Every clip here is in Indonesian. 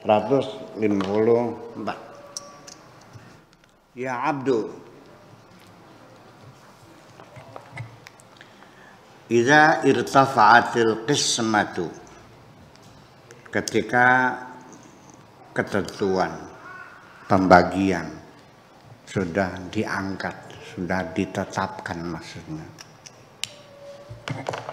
154. Ya abdu, idza irtafa'atil qismatu, ketika ketentuan pembagian sudah diangkat, sudah ditetapkan, maksudnya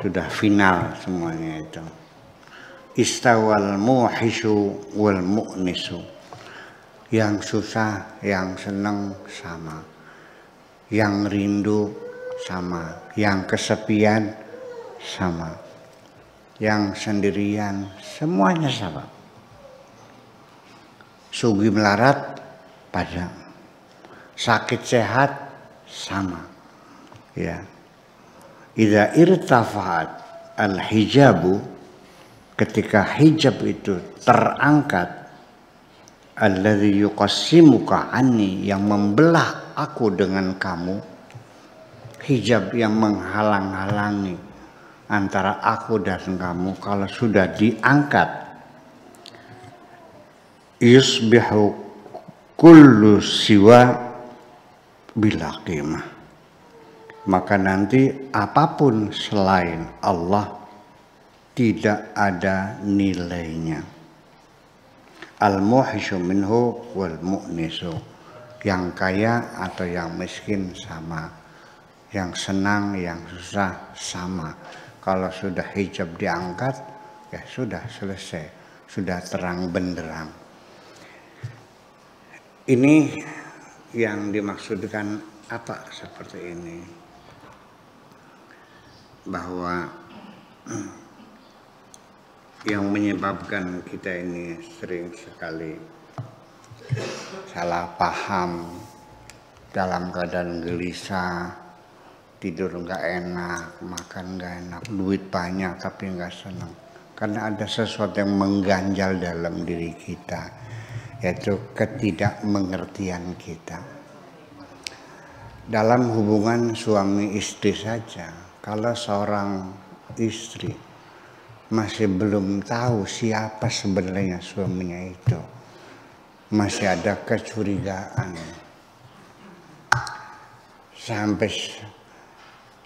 sudah final semuanya itu. Istawal muhishu wal mu'nisu, yang susah, yang senang sama, yang rindu sama, yang kesepian sama, yang sendirian, semuanya sama. Sugih melarat pada, sakit sehat sama. Ya. Idza irtafa'at al-hijabu, ketika hijab itu terangkat, alladzi yuqassimuka anni, yang membelah aku dengan kamu, hijab yang menghalang-halangi antara aku dan kamu, kalau sudah diangkat, yusbihu kullu siwa bila qimah, maka nanti apapun selain Allah tidak ada nilainya. Al-muhishu minhu wal mu'nisu, yang kaya atau yang miskin sama, yang senang, yang susah sama. Kalau sudah hijab diangkat, ya sudah selesai, sudah terang benderang. Ini yang dimaksudkan apa seperti ini? Bahwa yang menyebabkan kita ini sering sekali salah paham, dalam keadaan gelisah, tidur nggak enak, makan nggak enak, duit banyak tapi nggak senang, karena ada sesuatu yang mengganjal dalam diri kita, yaitu ketidakmengertian kita. Dalam hubungan suami istri saja, kalau seorang istri masih belum tahu siapa sebenarnya suaminya itu, masih ada kecurigaan, sampai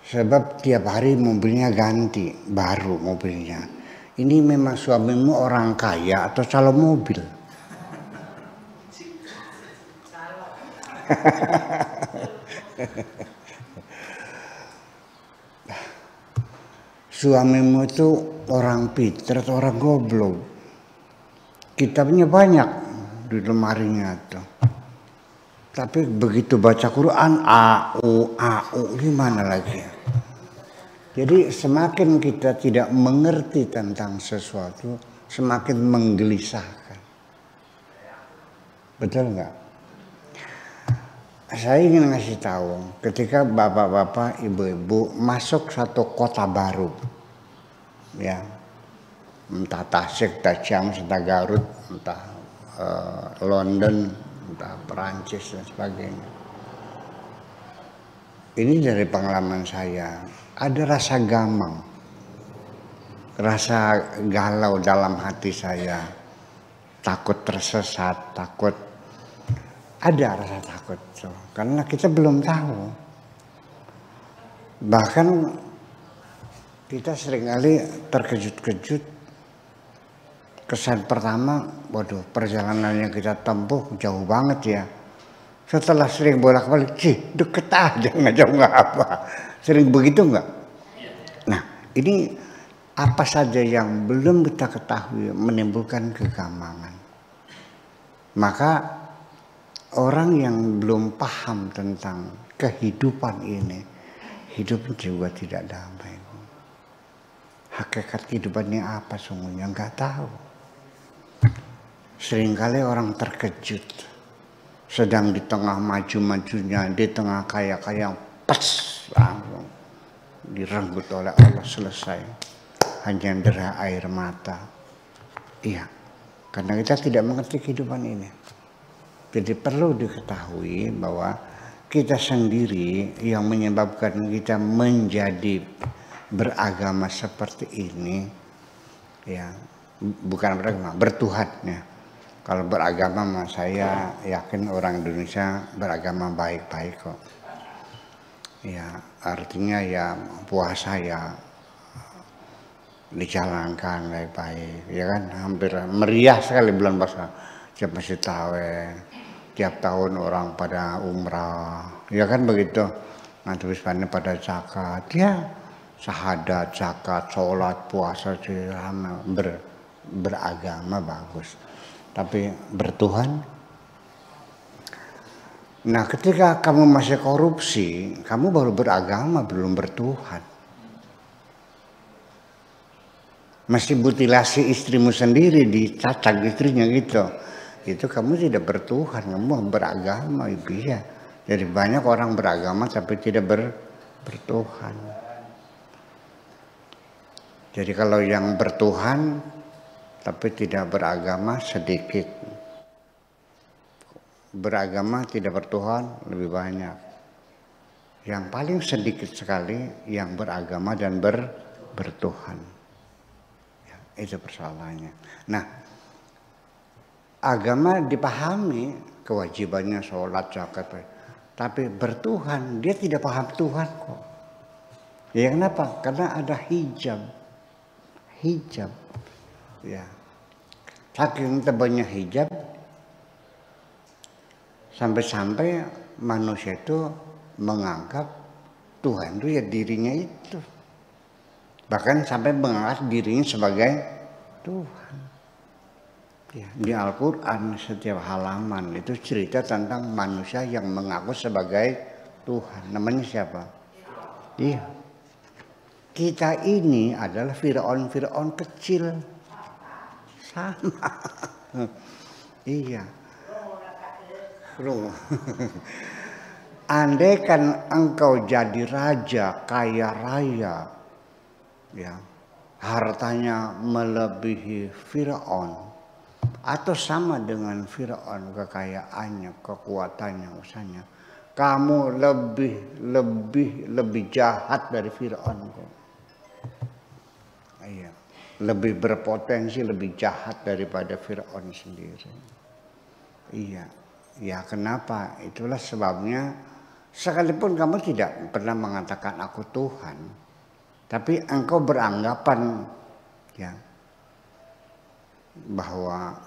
sebab tiap hari mobilnya ganti, baru mobilnya. Ini memang suamimu orang kaya atau calon mobil? Suamimu itu orang pintar atau orang goblok? Kitabnya banyak di lemarinya tuh, tapi begitu baca Quran au gimana lagi? Jadi semakin kita tidak mengerti tentang sesuatu, semakin menggelisahkan. Betul nggak? Saya ingin ngasih tahu, ketika bapak-bapak, ibu-ibu masuk satu kota baru, ya, entah Tasik, entah Ciamis, entah Garut, entah London, entah Perancis dan sebagainya. Ini dari pengalaman saya, ada rasa gamang, rasa galau dalam hati saya, takut tersesat, takut. Ada rasa takut, karena kita belum tahu. Bahkan kita seringkali terkejut-kejut. Kesan pertama, waduh, perjalanan yang kita tempuh jauh banget ya. Setelah sering bolak-balik, deket aja, nggak jauh nggak apa. Sering begitu nggak? Nah, ini apa saja yang belum kita ketahui menimbulkan kegamangan. Maka orang yang belum paham tentang kehidupan ini, hidup juga tidak damai. Hakikat kehidupannya apa sungguhnya nggak tahu. Seringkali orang terkejut, sedang di tengah maju-majunya, di tengah kaya-kaya, pas langsung direnggut oleh Allah, selesai, hanya derah air mata. Iya, karena kita tidak mengerti kehidupan ini. Jadi perlu diketahui bahwa kita sendiri yang menyebabkan kita menjadi beragama seperti ini, ya, bukan beragama, bertuhan, ya. Kalau beragama mah saya yakin orang Indonesia beragama baik-baik kok. Ya, artinya ya puasa ya dijalankan baik-baik, ya kan, hampir meriah sekali bulan puasa. Tiap masjid tarawih, tiap tahun orang pada umrah, ya kan begitu. Nanti wismannya pada zakat, ya syahadat, zakat, sholat, puasa, beragama bagus. Tapi bertuhan, nah ketika kamu masih korupsi, kamu baru beragama, belum bertuhan. Masih mutilasi istrimu sendiri, dicacat istrinya gitu. Itu kamu tidak bertuhan, kamu beragama, ibu ya. Jadi banyak orang beragama tapi tidak bertuhan. Jadi kalau yang bertuhan tapi tidak beragama sedikit. Beragama tidak bertuhan lebih banyak. Yang paling sedikit sekali yang beragama dan bertuhan. Itu persoalannya. Nah, agama dipahami kewajibannya sholat, zakat, tapi bertuhan dia tidak paham Tuhan kok. Ya kenapa? Karena ada hijab, ya. Saking tebalnya hijab, sampai-sampai manusia itu menganggap Tuhan itu ya dirinya itu. Bahkan sampai menganggap dirinya sebagai Tuhan. Ya, di Al-Quran setiap halaman itu cerita tentang manusia yang mengaku sebagai Tuhan. Namanya siapa? Iya. Kita ini adalah Fir'aun kecil. Sama. Iya. Andai kan engkau jadi raja kaya raya, ya, hartanya melebihi Fir'aun atau sama dengan Fir'aun kekayaannya, kekuatannya, usahanya, kamu lebih jahat dari Fir'aun kok. Iya, lebih berpotensi lebih jahat daripada Fir'aun sendiri. Iya, ya kenapa? Itulah sebabnya sekalipun kamu tidak pernah mengatakan aku Tuhan, tapi engkau beranggapan ya bahwa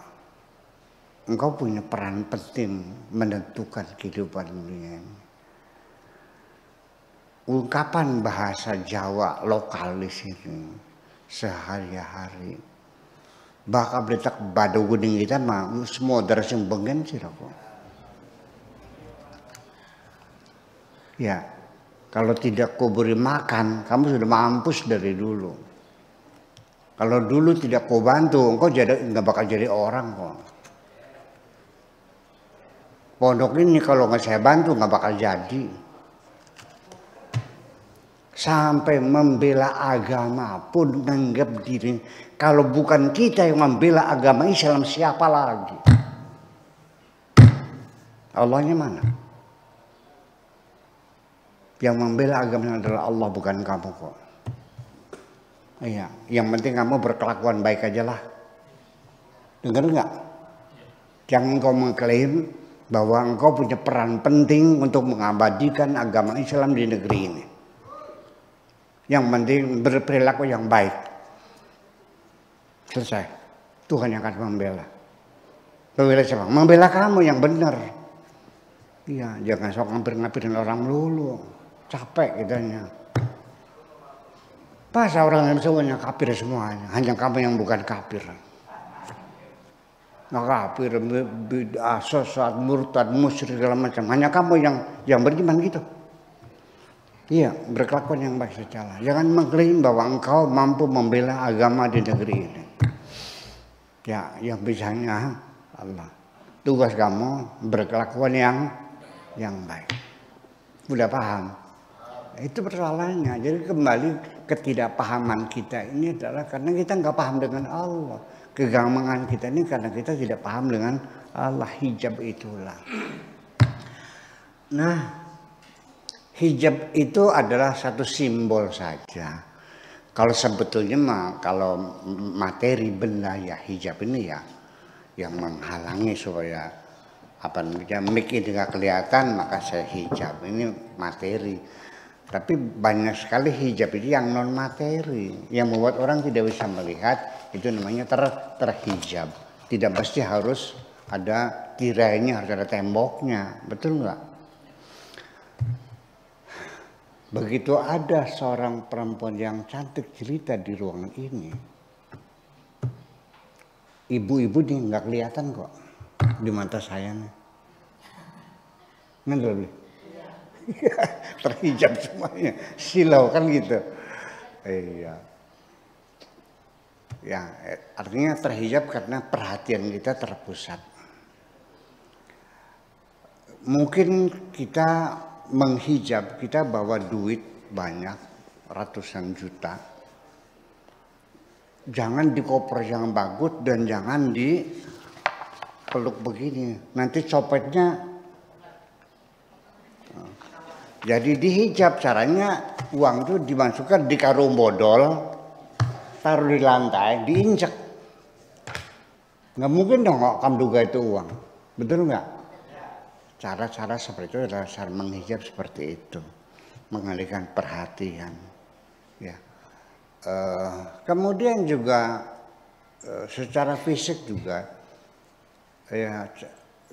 engkau punya peran penting menentukan kehidupan dunia ini. Ungkapan bahasa Jawa lokal di sini sehari-hari, bakal beletak badu kuning kita mah semua darah sing bengen sih kok. Ya, kalau tidak kau beri makan, kamu sudah mampus dari dulu. Kalau dulu tidak kau bantu, engkau nggak bakal jadi orang kok. Pondok ini kalau nggak saya bantu nggak bakal jadi. Sampai membela agama pun menganggap diri, kalau bukan kita yang membela agama Islam siapa lagi? Allahnya mana? Yang membela agama adalah Allah, bukan kamu kok. Iya, yang penting kamu berkelakuan baik aja lah. Dengar nggak? Jangan kau mengklaim bahwa engkau punya peran penting untuk mengabadikan agama Islam di negeri ini. Yang penting berperilaku yang baik. Selesai. Tuhan yang akan membela. Membela siapa? Membela kamu yang benar. Iya, jangan sok ngapir-ngapirin orang melulu. Capek kitanya. Pas orang yang semuanya kafir semuanya. Hanya kamu yang bukan kafir. Nah, kafir, bid'ah, sesat, murtad, musyrik segala macam. Hanya kamu yang beriman gitu. Iya, berkelakuan yang baik secara. Jangan mengklaim bahwa engkau mampu membela agama di negeri ini. Ya, yang bisanya Allah. Tugas kamu berkelakuan yang baik. Udah paham? Itu persoalannya. Jadi kembali ketidakpahaman kita ini adalah karena kita nggak paham dengan Allah. Kegampangan kita ini karena kita tidak paham dengan Allah. Hijab itulah. Nah, hijab itu adalah satu simbol saja. Kalau sebetulnya mah kalau materi benda ya hijab ini ya yang menghalangi supaya apa namanya mic ini nggak kelihatan, maka saya hijab. Ini materi. Tapi banyak sekali hijab itu yang non materi, yang membuat orang tidak bisa melihat, itu namanya terhijab. Tidak pasti harus ada tirainya, harus ada temboknya, betul nggak? Begitu ada seorang perempuan yang cantik jelita di ruangan ini, ibu-ibu nih nggak kelihatan kok di mata saya nih. Nggak lebih. Terhijab semuanya, silau kan gitu. Iya. Ya, artinya terhijab karena perhatian kita terpusat. Mungkin kita menghijab, kita bawa duit banyak, ratusan juta. Jangan di koper yang bagus dan jangan di peluk begini. Nanti copetnya. Jadi dihijab, caranya uang itu dimasukkan di karung bodol, taruh di lantai, diinjak. Nggak mungkin dong kamu duga itu uang, betul nggak? Cara-cara seperti itu adalah cara menghijab seperti itu, mengalihkan perhatian. Ya. Kemudian juga secara fisik juga, ya.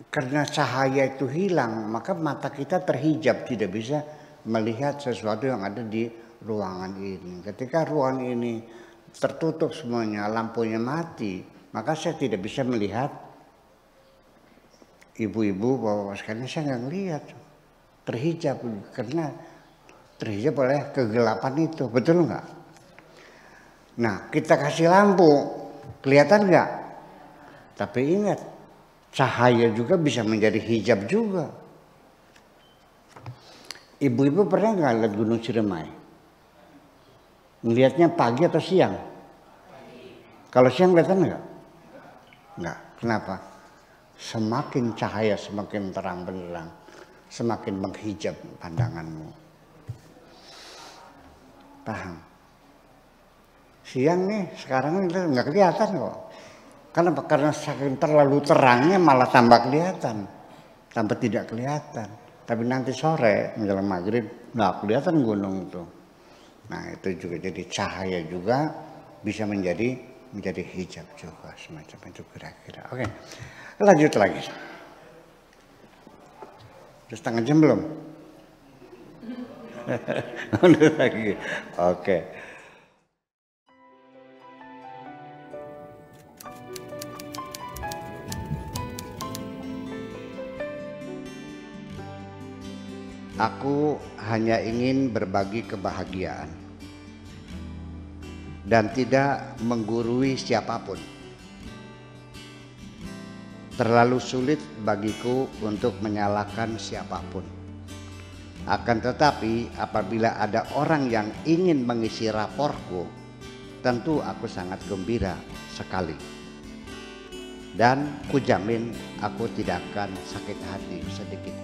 Karena cahaya itu hilang, maka mata kita terhijab, tidak bisa melihat sesuatu yang ada di ruangan ini. Ketika ruangan ini tertutup semuanya, lampunya mati, maka saya tidak bisa melihat ibu-ibu, bapak-bapak sekalian, saya nggak ngelihat. Terhijab, karena terhijab oleh kegelapan itu, betul nggak? Nah, kita kasih lampu, kelihatan nggak? Tapi ingat, cahaya juga bisa menjadi hijab juga. Ibu-ibu pernah nggak lihat Gunung Ciremai? Melihatnya pagi atau siang? Kalau siang kelihatan nggak? Nggak. Kenapa? Semakin cahaya, semakin terang benderang, semakin menghijab pandanganmu. Paham? Siang nih, sekarang nggak kelihatan kok. Karena saking terlalu terangnya malah tambah kelihatan, tambah tidak kelihatan. Tapi nanti sore menjelang maghrib nggak kelihatan gunung itu. Nah itu juga jadi cahaya juga bisa menjadi hijab juga, semacam itu kira-kira. Oke, lanjut lagi. Sudah setengah jam belum? Lanjut lagi. Oke. Aku hanya ingin berbagi kebahagiaan dan tidak menggurui siapapun. Terlalu sulit bagiku untuk menyalahkan siapapun. Akan tetapi apabila ada orang yang ingin mengisi raportku, tentu aku sangat gembira sekali. Dan kujamin aku tidak akan sakit hati sedikit.